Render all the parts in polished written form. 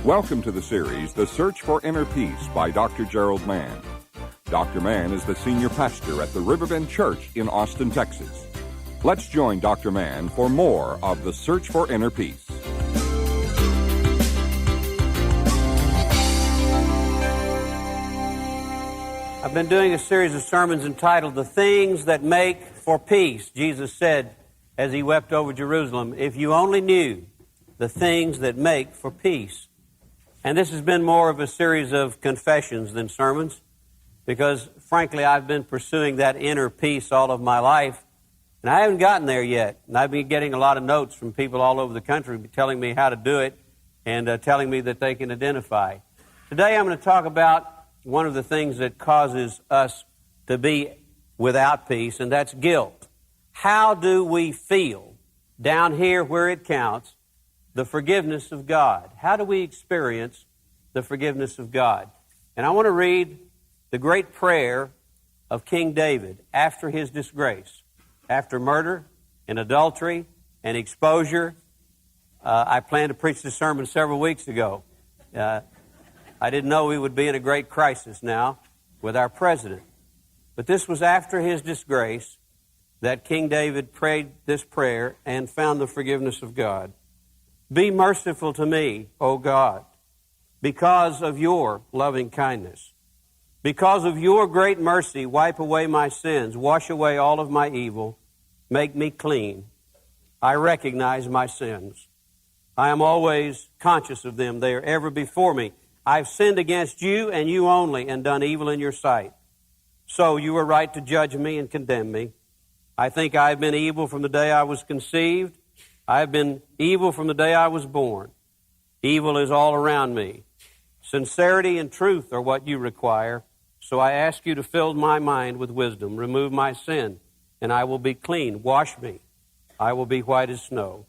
Welcome to the series, The Search for Inner Peace by Dr. Gerald Mann. Dr. Mann is the senior pastor at the Riverbend Church in Austin, Texas. Let's join Dr. Mann for more of The Search for Inner Peace. I've been doing a series of sermons entitled, The Things That Make for Peace. Jesus said as he wept over Jerusalem, if you only knew the things that make for peace. And this has been more of a series of confessions than sermons, because frankly I've been pursuing that inner peace all of my life, and I haven't gotten there yet. And I've been getting a lot of notes from people all over the country telling me how to do it and telling me that they can identify. Today I'm going to talk about one of the things that causes us to be without peace, and that's guilt. How do we feel down here where it counts, the forgiveness of God? How do we experience the forgiveness of God? And I want to read the great prayer of King David after his disgrace, after murder and adultery and exposure. I planned to preach this sermon several weeks ago. I didn't know we would be in a great crisis now with our president. But this was after his disgrace that King David prayed this prayer and found the forgiveness of God. Be merciful to me, O God, because of your loving kindness. Because of your great mercy, wipe away my sins, wash away all of my evil, make me clean. I recognize my sins. I am always conscious of them. They are ever before me. I've sinned against you and you only and done evil in your sight. So you are right to judge me and condemn me. I think I have been evil from the day I was conceived. I have been evil from the day I was born. Evil is all around me. Sincerity and truth are what you require. So I ask you to fill my mind with wisdom. Remove my sin, and I will be clean. Wash me. I will be white as snow.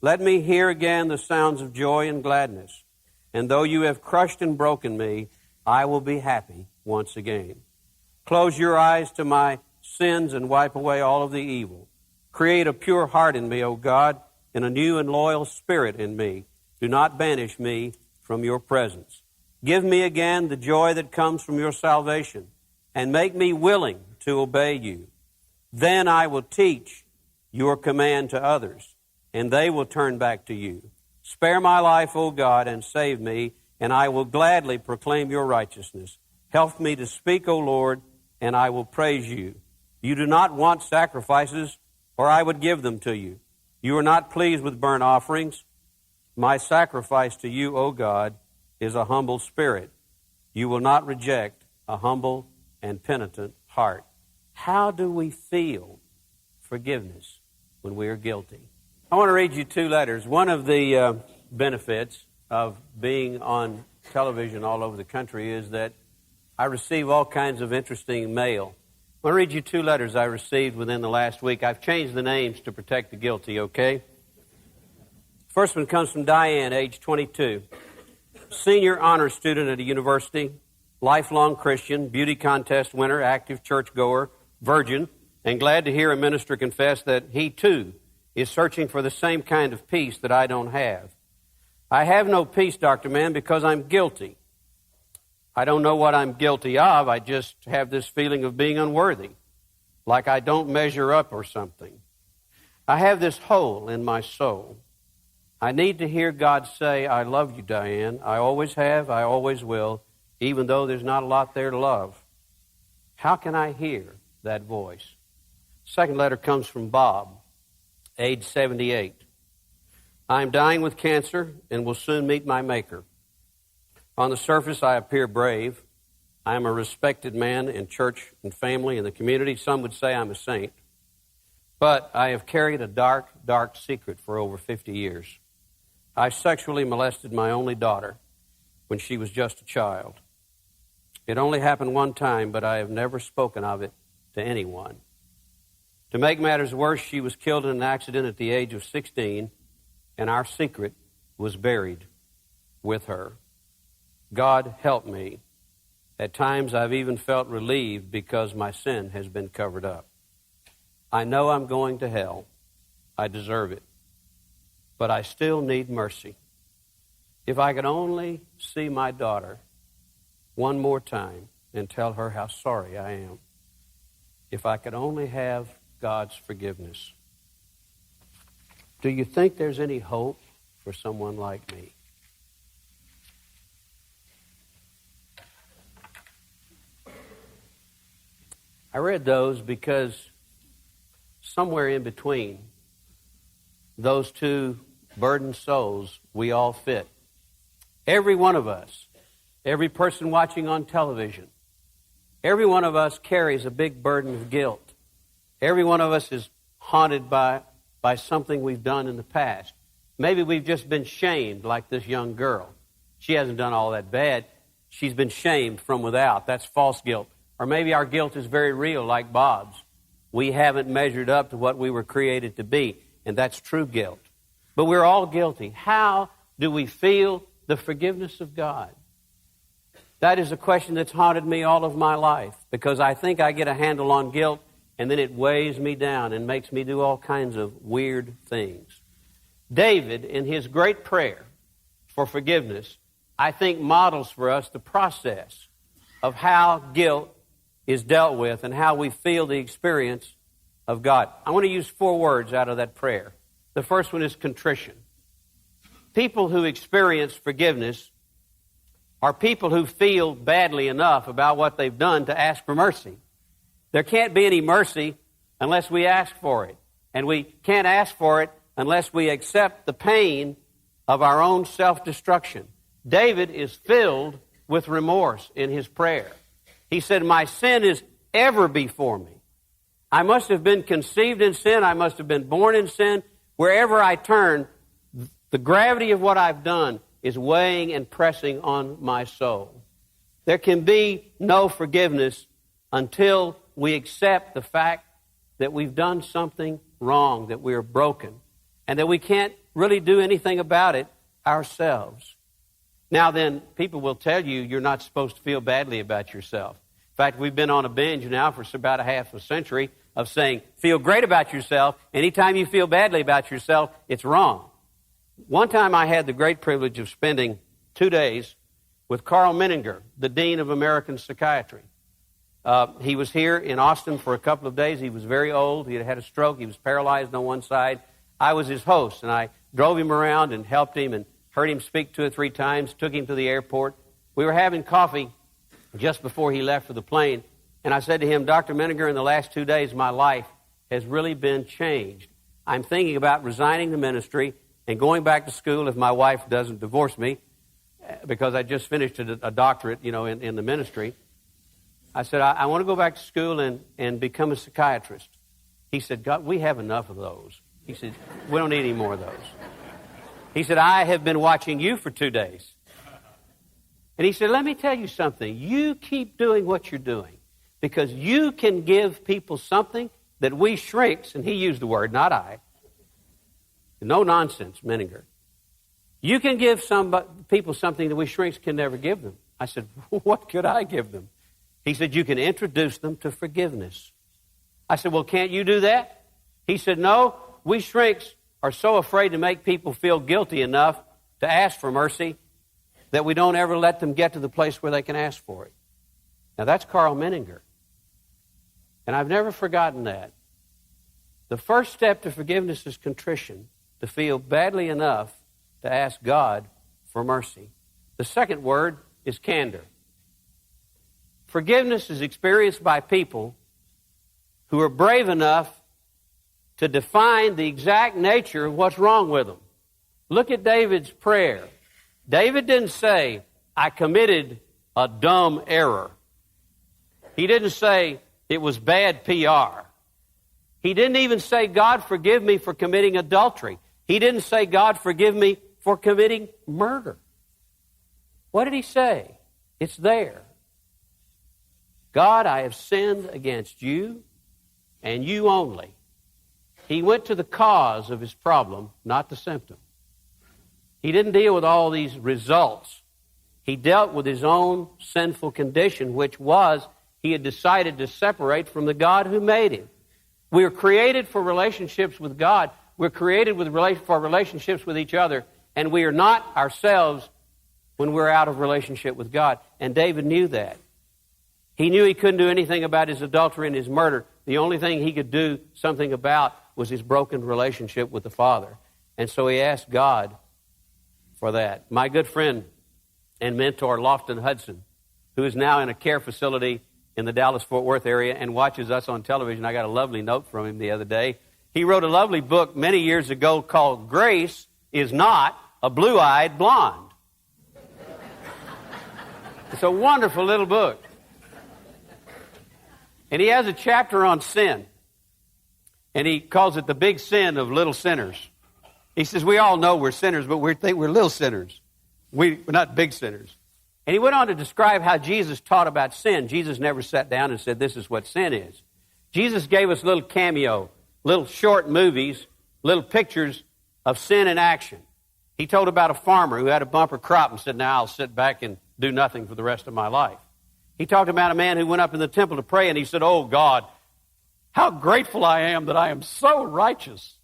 Let me hear again the sounds of joy and gladness. And though you have crushed and broken me, I will be happy once again. Close your eyes to my sins and wipe away all of the evil. Create a pure heart in me, O God, and a new and loyal spirit in me. Do not banish me from your presence. Give me again the joy that comes from your salvation, and make me willing to obey you. Then I will teach your command to others, and they will turn back to you. Spare my life, O God, and save me, and I will gladly proclaim your righteousness. Help me to speak, O Lord, and I will praise you. You do not want sacrifices, or I would give them to you. You are not pleased with burnt offerings. My sacrifice to you, O God, is a humble spirit. You will not reject a humble and penitent heart. How do we feel forgiveness when we are guilty? I want to read you two letters. One of the benefits of being on television all over the country is that I receive all kinds of interesting mail. I want to read you two letters I received within the last week. I've changed the names to protect the guilty, okay? First one comes from Diane, age 22. Senior honor student at a university, lifelong Christian, beauty contest winner, active churchgoer, virgin, and glad to hear a minister confess that he too is searching for the same kind of peace that I don't have. I have no peace, Dr. Mann, because I'm guilty. I don't know what I'm guilty of. I just have this feeling of being unworthy, like I don't measure up or something. I have this hole in my soul. I need to hear God say, I love you, Diane. I always have, I always will, even though there's not a lot there to love. How can I hear that voice? Second letter comes from Bob, age 78. I am dying with cancer and will soon meet my Maker. On the surface, I appear brave. I am a respected man in church and family and the community. Some would say I'm a saint. But I have carried a dark, dark secret for over 50 years. I sexually molested my only daughter when she was just a child. It only happened one time, but I have never spoken of it to anyone. To make matters worse, she was killed in an accident at the age of 16, and our secret was buried with her. God help me. At times I've even felt relieved because my sin has been covered up. I know I'm going to hell. I deserve it. But I still need mercy. If I could only see my daughter one more time and tell her how sorry I am. If I could only have God's forgiveness. Do you think there's any hope for someone like me? I read those because somewhere in between those two burdened souls, we all fit. Every one of us, every person watching on television, every one of us carries a big burden of guilt. Every one of us is haunted by something we've done in the past. Maybe we've just been shamed like this young girl. She hasn't done all that bad. She's been shamed from without. That's false guilt. Or maybe our guilt is very real like Bob's. We haven't measured up to what we were created to be, and that's true guilt. But we're all guilty. How do we feel the forgiveness of God? That is a question that's haunted me all of my life because I think I get a handle on guilt and then it weighs me down and makes me do all kinds of weird things. David, in his great prayer for forgiveness, I think models for us the process of how guilt is dealt with and how we feel the experience of God. I want to use 4 words out of that prayer. The first one is contrition. People who experience forgiveness are people who feel badly enough about what they've done to ask for mercy. There can't be any mercy unless we ask for it. And we can't ask for it unless we accept the pain of our own self-destruction. David is filled with remorse in his prayer. He said, my sin is ever before me. I must have been conceived in sin. I must have been born in sin. Wherever I turn, the gravity of what I've done is weighing and pressing on my soul. There can be no forgiveness until we accept the fact that we've done something wrong, that we are broken, and that we can't really do anything about it ourselves. Now then, people will tell you you're not supposed to feel badly about yourself. In fact, we've been on a binge now for about a half a century of saying, feel great about yourself. Anytime you feel badly about yourself, it's wrong. One time I had the great privilege of spending 2 days with Carl Menninger, the Dean of American Psychiatry. He was here in Austin for a couple of days. He was very old. He had had a stroke. He was paralyzed on one side. I was his host, and I drove him around and helped him and heard him speak 2 or 3 times, took him to the airport. We were having coffee just before he left for the plane, and I said to him, Dr. Menninger, in the last 2 days, my life has really been changed. I'm thinking about resigning the ministry and going back to school if my wife doesn't divorce me, because I just finished a doctorate, in the ministry. I said, I want to go back to school and become a psychiatrist. He said, God, we have enough of those. He said, we don't need any more of those. He said, I have been watching you for 2 days. And he said, let me tell you something. You keep doing what you're doing because you can give people something that we shrinks, and he used the word, not I. No nonsense, Menninger. You can give people something that we shrinks can never give them. I said, what could I give them? He said, you can introduce them to forgiveness. I said, well, can't you do that? He said, no, we shrinks are so afraid to make people feel guilty enough to ask for mercy that we don't ever let them get to the place where they can ask for it. Now, that's Carl Menninger. And I've never forgotten that. The first step to forgiveness is contrition, to feel badly enough to ask God for mercy. The second word is candor. Forgiveness is experienced by people who are brave enough to define the exact nature of what's wrong with them. Look at David's prayer. David didn't say, I committed a dumb error. He didn't say it was bad PR. He didn't even say, God, forgive me for committing adultery. He didn't say, God, forgive me for committing murder. What did he say? It's there. God, I have sinned against you and you only. He went to the cause of his problem, not the symptom. He didn't deal with all these results. He dealt with his own sinful condition, which was he had decided to separate from the God who made him. We are created for relationships with God. We're created for relationships with each other, and we are not ourselves when we're out of relationship with God. And David knew that. He knew he couldn't do anything about his adultery and his murder. The only thing he could do something about was his broken relationship with the Father. And so he asked God for that. My good friend and mentor, Lofton Hudson, who is now in a care facility in the Dallas-Fort Worth area and watches us on television. I got a lovely note from him the other day. He wrote a lovely book many years ago called Grace is Not a Blue-Eyed Blonde. It's a wonderful little book. And he has a chapter on sin. And he calls it the big sin of little sinners. He says, we all know we're sinners, but we think we're little sinners. We're not big sinners. And he went on to describe how Jesus taught about sin. Jesus never sat down and said, this is what sin is. Jesus gave us little cameo, little short movies, little pictures of sin in action. He told about a farmer who had a bumper crop and said, now I'll sit back and do nothing for the rest of my life. He talked about a man who went up in the temple to pray and he said, oh God, how grateful I am that I am so righteous.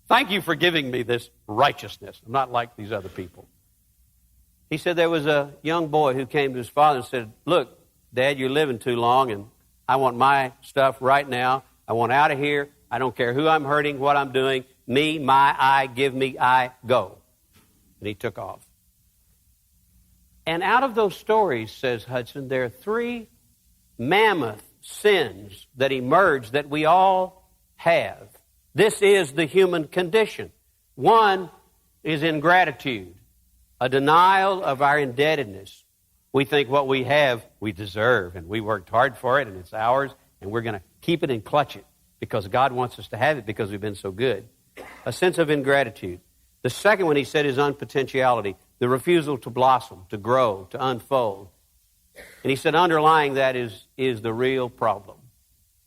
Thank you for giving me this righteousness. I'm not like these other people. He said there was a young boy who came to his father and said, look, Dad, you're living too long and I want my stuff right now. I want out of here. I don't care who I'm hurting, what I'm doing. Me, my, I, give me, I, go. And he took off. And out of those stories, says Hudson, there are 3 mammoth sins that emerge that we all have. This is the human condition. One is ingratitude, a denial of our indebtedness. We think what we have, we deserve, and we worked hard for it, and it's ours, and we're going to keep it and clutch it because God wants us to have it because we've been so good. A sense of ingratitude. The second one, he said, is unpotentiality, the refusal to blossom, to grow, to unfold. And he said underlying that is the real problem.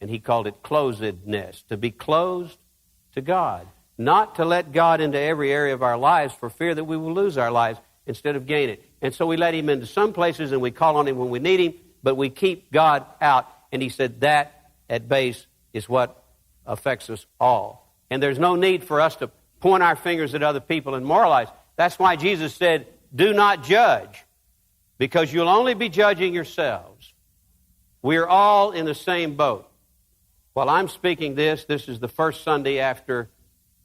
And he called it closedness, to be closed to God, not to let God into every area of our lives for fear that we will lose our lives instead of gain it. And so we let him into some places and we call on him when we need him, but we keep God out. And he said that at base is what affects us all. And there's no need for us to point our fingers at other people and moralize. That's why Jesus said, do not judge, because you'll only be judging yourselves. We're all in the same boat. While I'm speaking this is the first Sunday after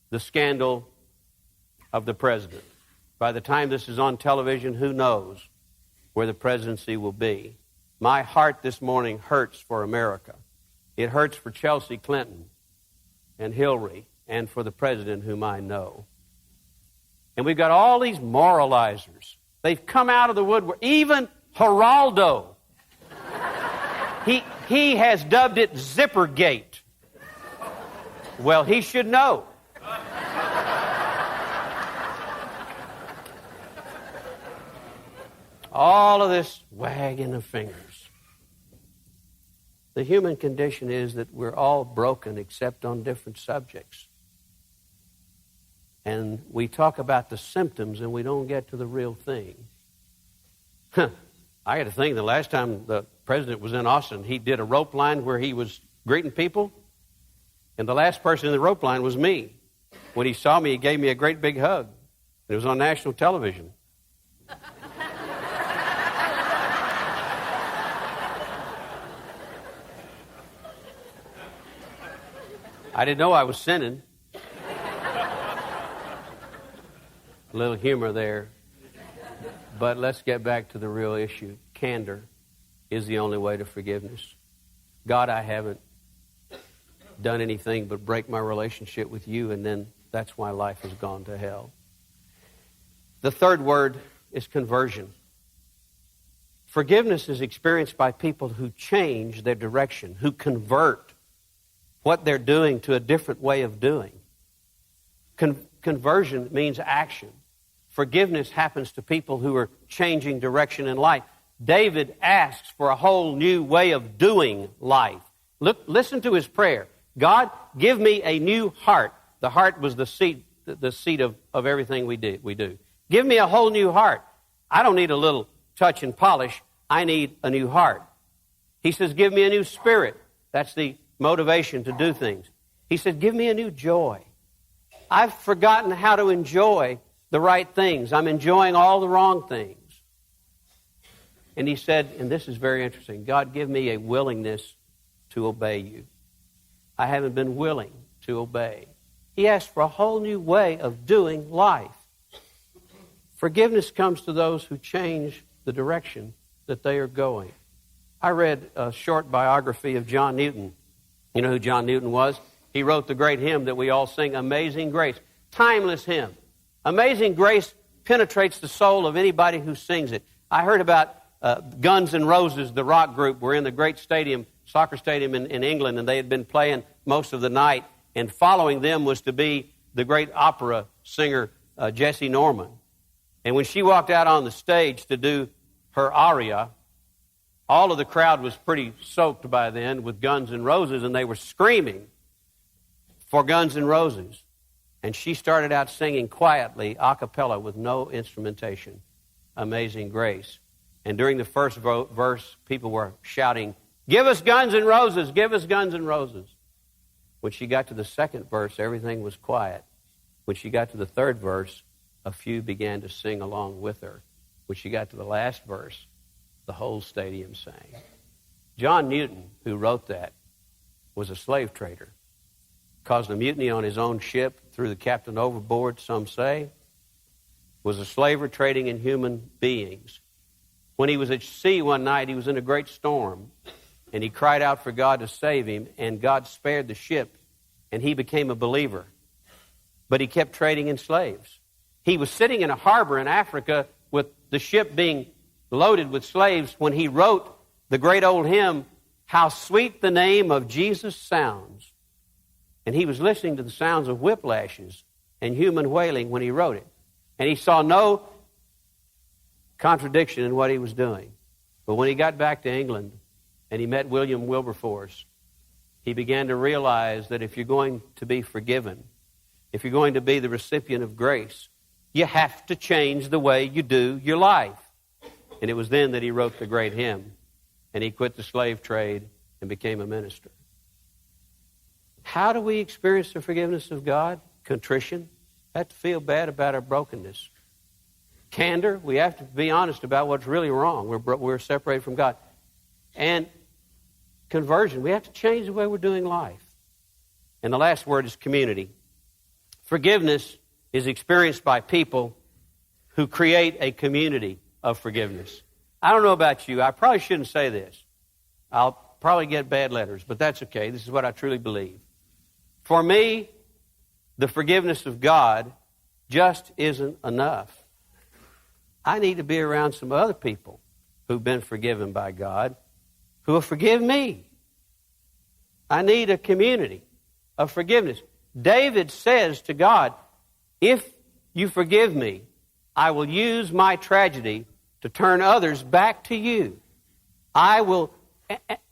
the scandal of the president. By the time this is on television, who knows where the presidency will be. My heart this morning hurts for America. It hurts for Chelsea Clinton and Hillary and for the president whom I know. And we've got all these moralizers. They've come out of the woodwork. Even Geraldo. He has dubbed it Zippergate. Well, he should know. All of this wagging of fingers. The human condition is that we're all broken except on different subjects. And we talk about the symptoms and we don't get to the real thing. I got to think the last time the president was in Austin, he did a rope line where he was greeting people. And the last person in the rope line was me. When he saw me, he gave me a great big hug. It was on national television. I didn't know I was sinning. A little humor there. But let's get back to the real issue. Candor is the only way to forgiveness. God, I haven't done anything but break my relationship with you, and then that's why life has gone to hell. The third word is conversion. Forgiveness is experienced by people who change their direction, who convert what they're doing to a different way of doing. Conversion means action. Forgiveness happens to people who are changing direction in life. David asks for a whole new way of doing life. Listen to his prayer. God, give me a new heart. The heart was the seat of everything we do. Give me a whole new heart. I don't need a little touch and polish. I need a new heart. He says, give me a new spirit. That's the motivation to do things. He said, give me a new joy. I've forgotten how to enjoy the right things. I'm enjoying all the wrong things. And he said, and this is very interesting, God, give me a willingness to obey you. I haven't been willing to obey. He asked for a whole new way of doing life. Forgiveness comes to those who change the direction that they are going. I read a short biography of John Newton. You know who John Newton was? He wrote the great hymn that we all sing, Amazing Grace. Timeless hymn. Amazing Grace penetrates the soul of anybody who sings it. I heard about Guns N' Roses, the rock group, were in the great stadium, soccer stadium in England, and they had been playing most of the night. And following them was to be the great opera singer, Jessie Norman. And when she walked out on the stage to do her aria, all of the crowd was pretty soaked by then with Guns N' Roses, and they were screaming for Guns N' Roses. And she started out singing quietly, a cappella, with no instrumentation, Amazing Grace. And during the first verse, people were shouting, "Give us Guns N' Roses, give us Guns N' Roses." When she got to the second verse, everything was quiet. When she got to the third verse, a few began to sing along with her. When she got to the last verse, the whole stadium sang. John Newton, who wrote that, was a slave trader. Caused a mutiny on his own ship, threw the captain overboard, some say. Was a slaver trading in human beings. When he was at sea one night, he was in a great storm, and he cried out for God to save him, and God spared the ship, and he became a believer. But he kept trading in slaves. He was sitting in a harbor in Africa with the ship being loaded with slaves when he wrote the great old hymn, "How Sweet the Name of Jesus Sounds." And he was listening to the sounds of whiplashes and human wailing when he wrote it. And he saw no contradiction in what he was doing. But when he got back to England and he met William Wilberforce, he began to realize that if you're going to be forgiven, if you're going to be the recipient of grace, you have to change the way you do your life. And it was then that he wrote the great hymn, and he quit the slave trade and became a minister. How do we experience the forgiveness of God? Contrition. We have to feel bad about our brokenness. Candor. We have to be honest about what's really wrong. We're separated from God. And conversion. We have to change the way we're doing life. And the last word is community. Forgiveness is experienced by people who create a community of forgiveness. I don't know about you. I probably shouldn't say this. I'll probably get bad letters, but that's okay. This is what I truly believe. For me, the forgiveness of God just isn't enough. I need to be around some other people who've been forgiven by God, who will forgive me. I need a community of forgiveness. David says to God, if you forgive me, I will use my tragedy to turn others back to you. I will.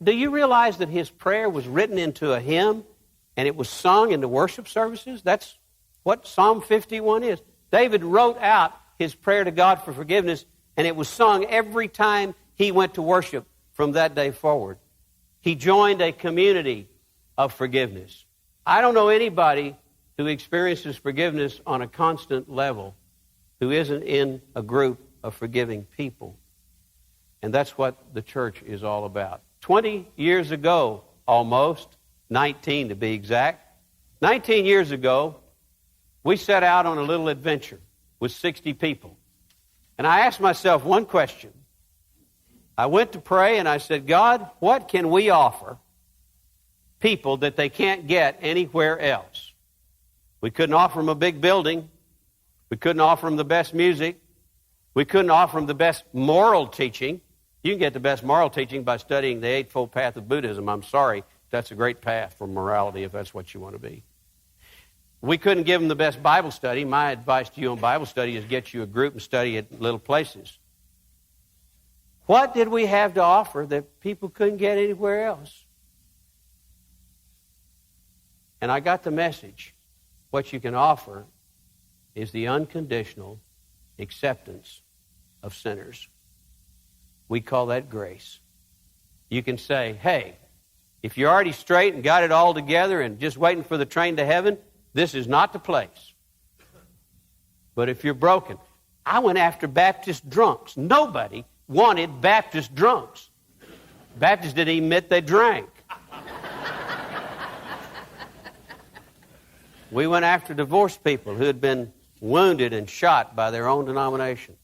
Do you realize that his prayer was written into a hymn and it was sung in the worship services? That's what Psalm 51 is. David wrote out his prayer to God for forgiveness, and it was sung every time he went to worship from that day forward. He joined a community of forgiveness. I don't know anybody who experiences forgiveness on a constant level who isn't in a group of forgiving people. And that's what the church is all about. 20 years ago, almost, 19 to be exact, 19 years ago, we set out on a little adventure with 60 people. And I asked myself one question. I went to pray and I said, God, what can we offer people that they can't get anywhere else? We couldn't offer them a big building. We couldn't offer them the best music. We couldn't offer them the best moral teaching. You can get the best moral teaching by studying the Eightfold Path of Buddhism. I'm sorry, that's a great path for morality if that's what you want to be. We couldn't give them the best Bible study. My advice to you on Bible study is get you a group and study at little places. What did we have to offer that people couldn't get anywhere else? And I got the message. What you can offer is the unconditional acceptance of sinners. We call that grace. You can say, hey, if you're already straight and got it all together and just waiting for the train to heaven, this is not the place. But if you're broken, I went after Baptist drunks. Nobody wanted Baptist drunks. Baptists didn't even admit they drank. We went after divorced people who had been wounded and shot by their own denominations.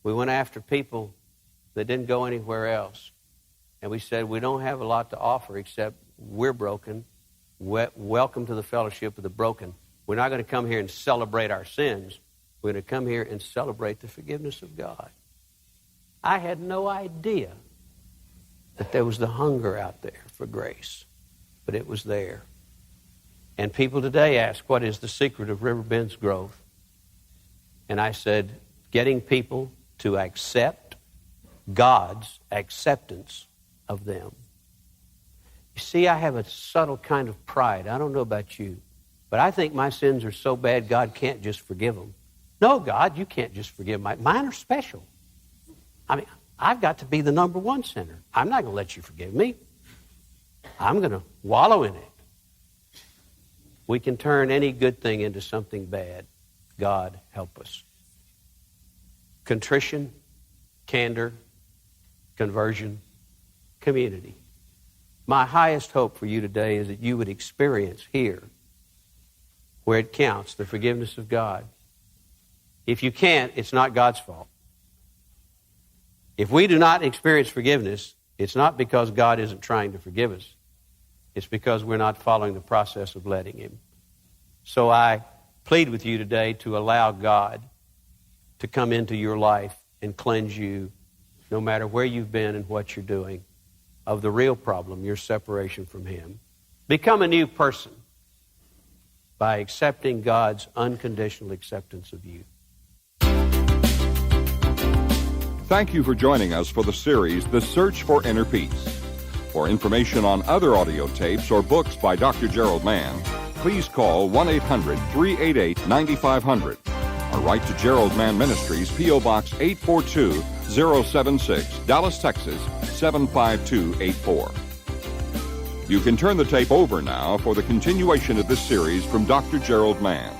We went after people that didn't go anywhere else. And we said, we don't have a lot to offer except we're broken. Welcome to the fellowship of the broken. We're not going to come here and celebrate our sins. We're going to come here and celebrate the forgiveness of God. I had no idea that there was the hunger out there for grace, but it was there. And people today ask, what is the secret of Riverbend's growth? And I said, getting people to accept God's acceptance of them. You see, I have a subtle kind of pride. I don't know about you, but I think my sins are so bad God can't just forgive them. No, God, you can't just forgive mine. Mine are special. I mean, I've got to be the number one sinner. I'm not going to let you forgive me. I'm going to wallow in it. We can turn any good thing into something bad. God help us. Contrition, candor, conversion, community. My highest hope for you today is that you would experience here, where it counts, the forgiveness of God. If you can't, it's not God's fault. If we do not experience forgiveness, it's not because God isn't trying to forgive us. It's because we're not following the process of letting Him. So I plead with you today to allow God to come into your life and cleanse you, no matter where you've been and what you're doing, of the real problem, your separation from Him. Become a new person by accepting God's unconditional acceptance of you. Thank you for joining us for the series, The Search for Inner Peace. For information on other audio tapes or books by Dr. Gerald Mann, please call 1-800-388-9500 or write to Gerald Mann Ministries, P.O. Box 842076, Dallas, Texas 75284. You can turn the tape over now for the continuation of this series from Dr. Gerald Mann.